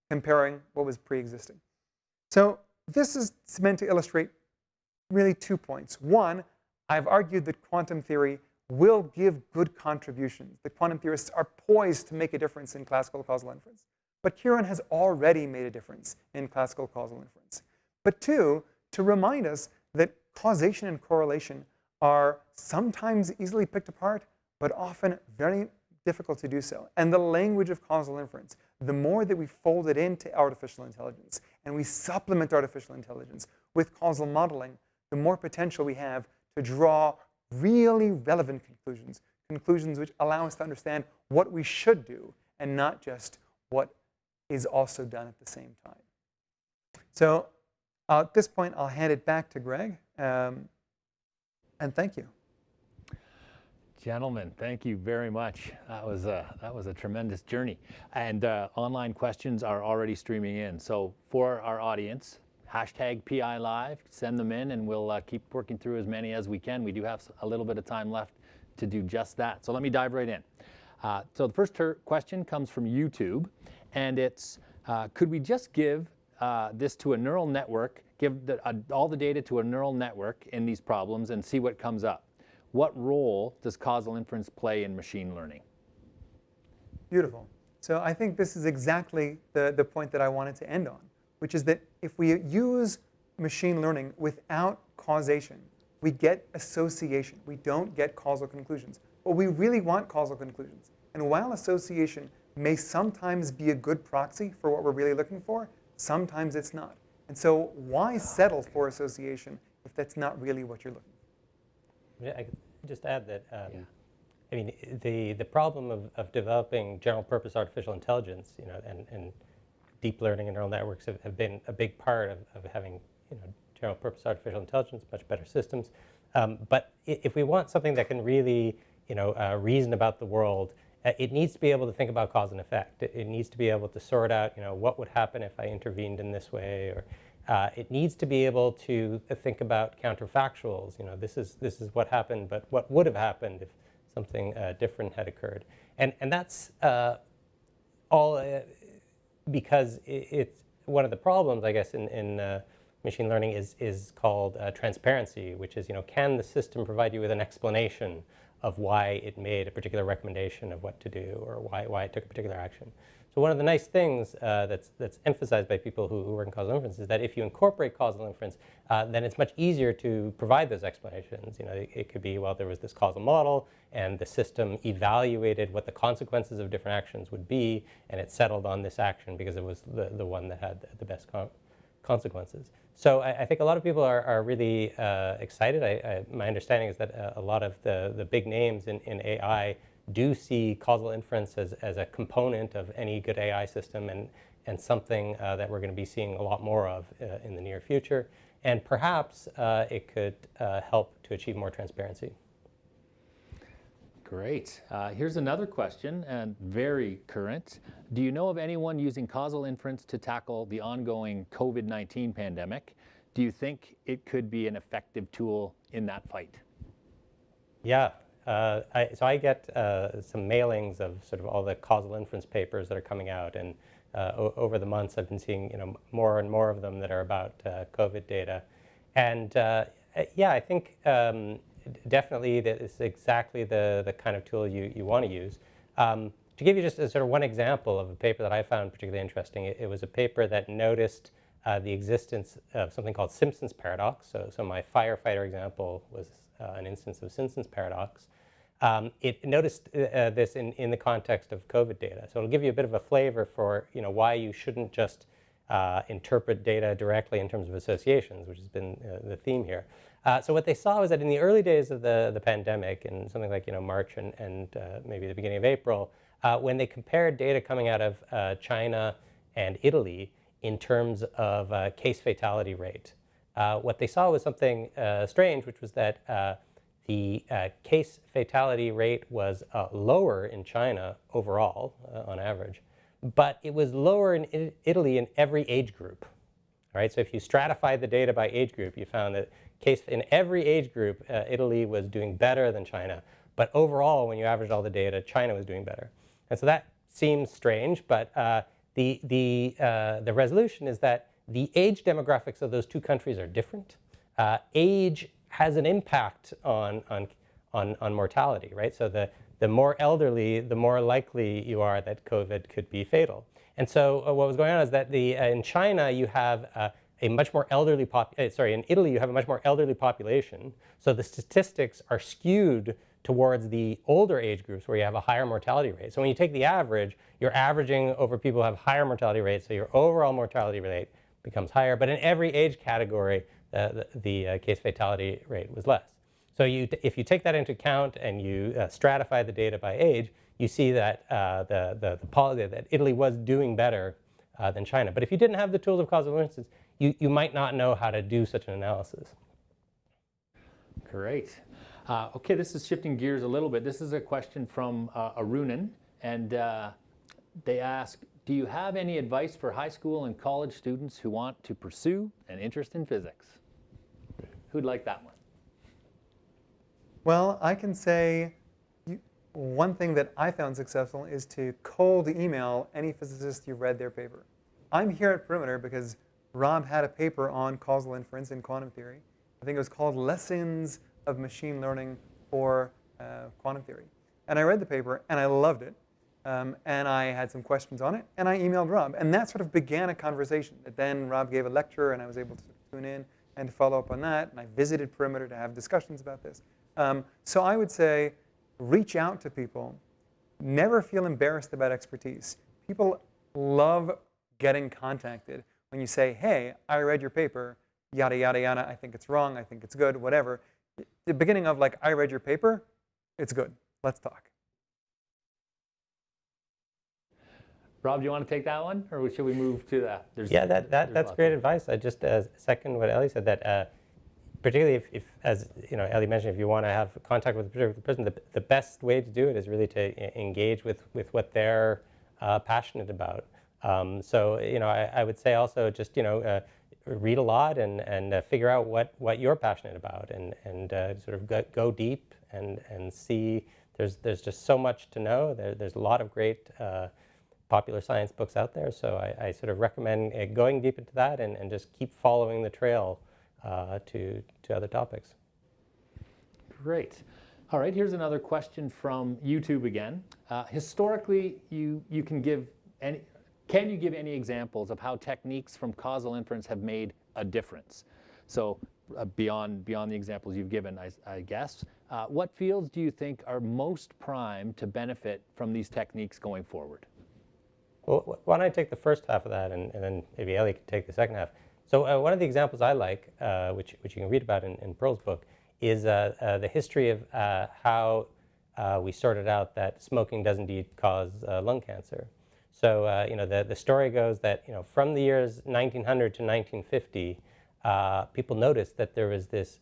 comparing what was pre-existing. So this is meant to illustrate really 2 points. One, I've argued that quantum theory will give good contributions. The quantum theorists are poised to make a difference in classical causal inference. But Kieran has already made a difference in classical causal inference. But two, to remind us that causation and correlation are sometimes easily picked apart, but often very difficult to do so. And the language of causal inference, the more that we fold it into artificial intelligence and we supplement artificial intelligence with causal modeling, the more potential we have to draw really relevant conclusions, conclusions which allow us to understand what we should do and not just what is also done at the same time. So at this point, I'll hand it back to Greg, and thank you. Gentlemen, thank you very much. That was a tremendous journey. And online questions are already streaming in. So for our audience, hashtag PI Live, send them in, and we'll keep working through as many as we can. We do have a little bit of time left to do just that. So let me dive right in. So the first question comes from YouTube, and it's, could we just give this to a neural network, give all the data to a neural network in these problems and see what comes up? What role does causal inference play in machine learning? Beautiful. So I think this is exactly the point that I wanted to end on, which is that if we use machine learning without causation, we get association. We don't get causal conclusions. But we really want causal conclusions. And while association may sometimes be a good proxy for what we're really looking for, sometimes it's not. And so why settle for association if that's not really what you're looking for? I could just add that, I mean, the problem of developing general purpose artificial intelligence, and deep learning and neural networks have been a big part of having, general purpose artificial intelligence, much better systems. But if we want something that can really, reason about the world, it needs to be able to think about cause and effect. It needs to be able to sort out, what would happen if I intervened in this way, or it needs to be able to think about counterfactuals. This is what happened, but what would have happened if something different had occurred? And that's all because it's one of the problems, I guess, in machine learning is called transparency, which is, can the system provide you with an explanation of why it made a particular recommendation of what to do or why it took a particular action. So one of the nice things that's emphasized by people who work in causal inference is that if you incorporate causal inference, then it's much easier to provide those explanations. It could be, well, there was this causal model, and the system evaluated what the consequences of different actions would be, and it settled on this action because it was the one that had the best consequences. So I think a lot of people are really excited. My understanding is that a lot of the big names in AI do see causal inference as a component of any good AI system and something that we're going to be seeing a lot more of in the near future. And perhaps it could help to achieve more transparency. Great. Here's another question, and very current. Do you know of anyone using causal inference to tackle the ongoing COVID-19 pandemic? Do you think it could be an effective tool in that fight? Yeah. So I get some mailings of sort of all the causal inference papers that are coming out, and over the months I've been seeing more and more of them that are about COVID data, and yeah, I think definitely that is exactly the kind of tool you want to use. To give you just sort of one example of a paper that I found particularly interesting, it was a paper that noticed the existence of something called Simpson's paradox. So my firefighter example was an instance of Simpson's paradox. It noticed this in the context of COVID data. So it'll give you a bit of a flavor for why you shouldn't just interpret data directly in terms of associations, which has been the theme here. So what they saw was that in the early days of the pandemic, in something like March and maybe the beginning of April, when they compared data coming out of China and Italy in terms of case fatality rate, what they saw was something strange, which was that the case fatality rate was lower in China overall, on average, but it was lower in Italy in every age group. All right, so if you stratify the data by age group, you found that in every age group, Italy was doing better than China. But overall, when you averaged all the data, China was doing better. And so that seems strange, but the resolution is that the age demographics of those two countries are different. Age has an impact on on mortality, right? So the more elderly, the more likely you are that COVID could be fatal. And so what was going on is that in China you have a much more elderly in Italy you have a much more elderly population. So the statistics are skewed towards the older age groups where you have a higher mortality rate. So when you take the average, you're averaging over people who have higher mortality rates, so your overall mortality rate becomes higher. But in every age category, the case fatality rate was less. So if you take that into account and you stratify the data by age, you see that that Italy was doing better than China. But if you didn't have the tools of causal inference, you might not know how to do such an analysis. Great. Okay, this is shifting gears a little bit. This is a question from Arunan, and they ask, do you have any advice for high school and college students who want to pursue an interest in physics? Who'd like that one? Well, I can say one thing that I found successful is to cold email any physicist you've read their paper. I'm here at Perimeter because Rob had a paper on causal inference in quantum theory. I think it was called Lessons of Machine Learning for Quantum Theory. And I read the paper, and I loved it. And I had some questions on it, and I emailed Rob. And that sort of began a conversation. That then Rob gave a lecture, and I was able to tune in and to follow up on that. And I visited Perimeter to have discussions about this. So I would say reach out to people. Never feel embarrassed about expertise. People love getting contacted when you say, hey, I read your paper, yada, yada, yada. I think it's wrong. I think it's good, whatever. The beginning of like, I read your paper, it's good. Let's talk. Rob, do you want to take that one, or should we move to that? Yeah, that's great advice. I just second what Elie said, that particularly if, as you know, Elie mentioned, if you want to have contact with a particular person, the best way to do it is really to engage with what they're passionate about. So you know, I would say also just read a lot and figure out what you're passionate about, and sort of go deep and see. There's just so much to know. There's a lot of great popular science books out there. So I sort of recommend going deep into that and just keep following the trail to other topics. Great. All right, here's another question from YouTube again. Historically, you can give you give any examples of how techniques from causal inference have made a difference? So beyond the examples you've given, I guess, what fields do you think are most primed to benefit from these techniques going forward? Well, why don't I take the first half of that, and then maybe Elie can take the second half. So one of the examples I like, which you can read about in Pearl's book, is the history of how we sorted out that smoking does indeed cause lung cancer. So the story goes that from the years 1900 to 1950, people noticed that there was this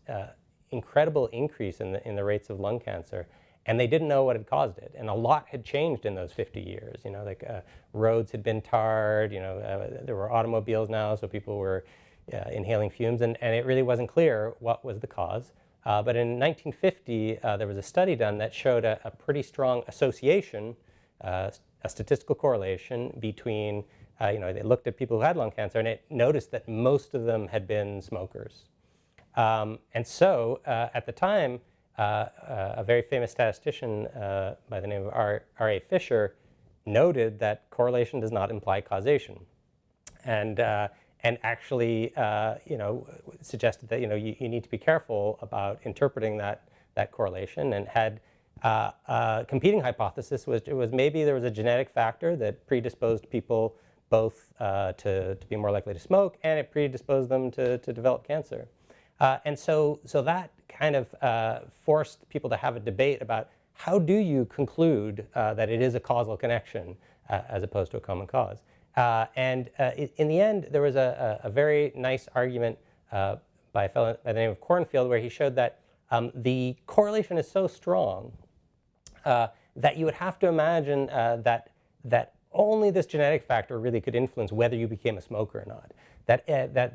incredible increase in the rates of lung cancer. And they didn't know what had caused it. And a lot had changed in those 50 years. Roads had been tarred, there were automobiles now, so people were inhaling fumes, and it really wasn't clear what was the cause. But in 1950, there was a study done that showed a pretty strong association, a statistical correlation between, they looked at people who had lung cancer, and it noticed that most of them had been smokers. And so at the time, a very famous statistician by the name of R.A. Fisher noted that correlation does not imply causation, and actually suggested that you need to be careful about interpreting that correlation, and had a competing hypothesis was maybe there was a genetic factor that predisposed people both to be more likely to smoke, and it predisposed them to develop cancer. And so that kind of forced people to have a debate about how do you conclude that it is a causal connection as opposed to a common cause. And in the end, there was a very nice argument by a fellow by the name of Cornfield, where he showed that the correlation is so strong that you would have to imagine that only this genetic factor really could influence whether you became a smoker or not. That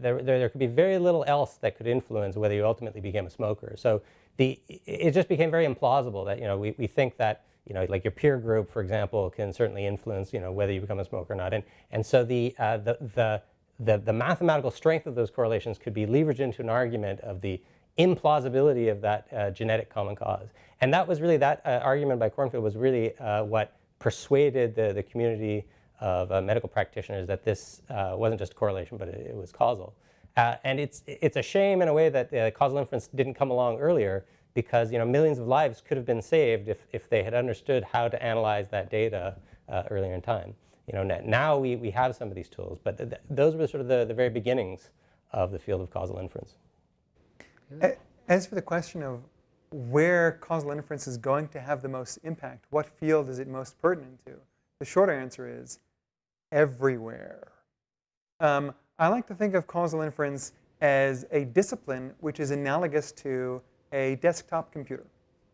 there could be very little else that could influence whether you ultimately became a smoker. So it just became very implausible that we think that like your peer group, for example, can certainly influence whether you become a smoker or not. And so the mathematical strength of those correlations could be leveraged into an argument of the implausibility of that genetic common cause. And that was really, that argument by Cornfield was really what persuaded the community of medical practitioners that this wasn't just correlation, but it was causal. And it's a shame in a way that causal inference didn't come along earlier, because millions of lives could have been saved if they had understood how to analyze that data earlier in time. Now we have some of these tools, but those were sort of the very beginnings of the field of causal inference. As for the question of where causal inference is going to have the most impact, what field is it most pertinent to? The short answer is everywhere. I like to think of causal inference as a discipline which is analogous to a desktop computer.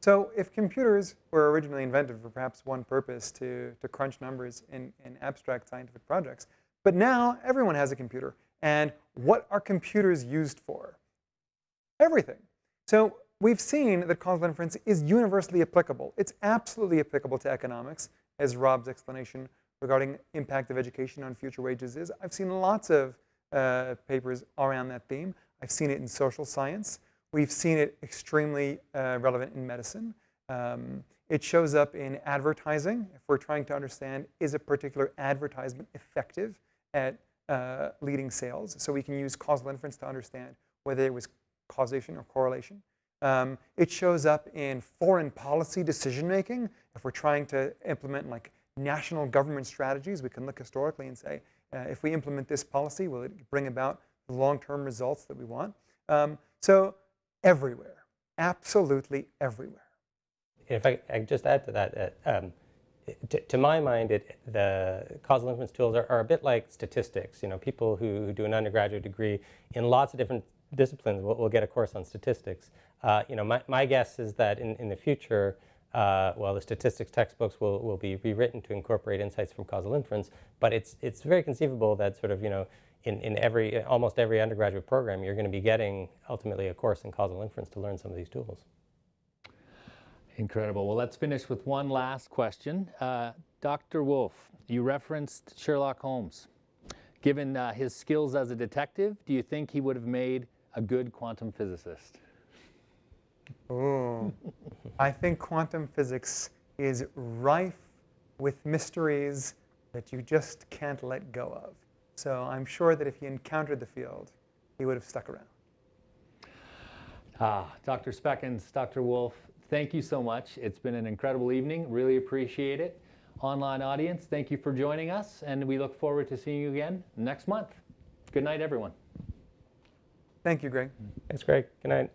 So if computers were originally invented for perhaps one purpose, to crunch numbers in abstract scientific projects, but now everyone has a computer. And what are computers used for? Everything. So we've seen that causal inference is universally applicable. It's absolutely applicable to economics, as Rob's explanation regarding impact of education on future wages is. I've seen lots of papers around that theme. I've seen it in social science. We've seen it extremely relevant in medicine. It shows up in advertising. If we're trying to understand, is a particular advertisement effective at leading sales? So we can use causal inference to understand whether it was causation or correlation. It shows up in foreign policy decision-making. If we're trying to implement like national government strategies, we can look historically and say, if we implement this policy, will it bring about the long-term results that we want? So everywhere, absolutely everywhere. If I just add to that, to my mind, the causal inference tools are a bit like statistics. People who do an undergraduate degree in lots of different disciplines will get a course on statistics. My guess is that in the future, the statistics textbooks will be rewritten to incorporate insights from causal inference. But it's very conceivable that sort of in almost every undergraduate program, you're going to be getting ultimately a course in causal inference to learn some of these tools. Incredible. Well, let's finish with one last question. Dr. Wolfe, you referenced Sherlock Holmes. Given his skills as a detective, do you think he would have made a good quantum physicist? Oh, I think quantum physics is rife with mysteries that you just can't let go of. So I'm sure that if he encountered the field, he would have stuck around. Dr. Spekkens, Dr. Wolfe, thank you so much. It's been an incredible evening. Really appreciate it. Online audience, thank you for joining us, and we look forward to seeing you again next month. Good night, everyone. Thank you, Greg. Thanks, Greg. Good night.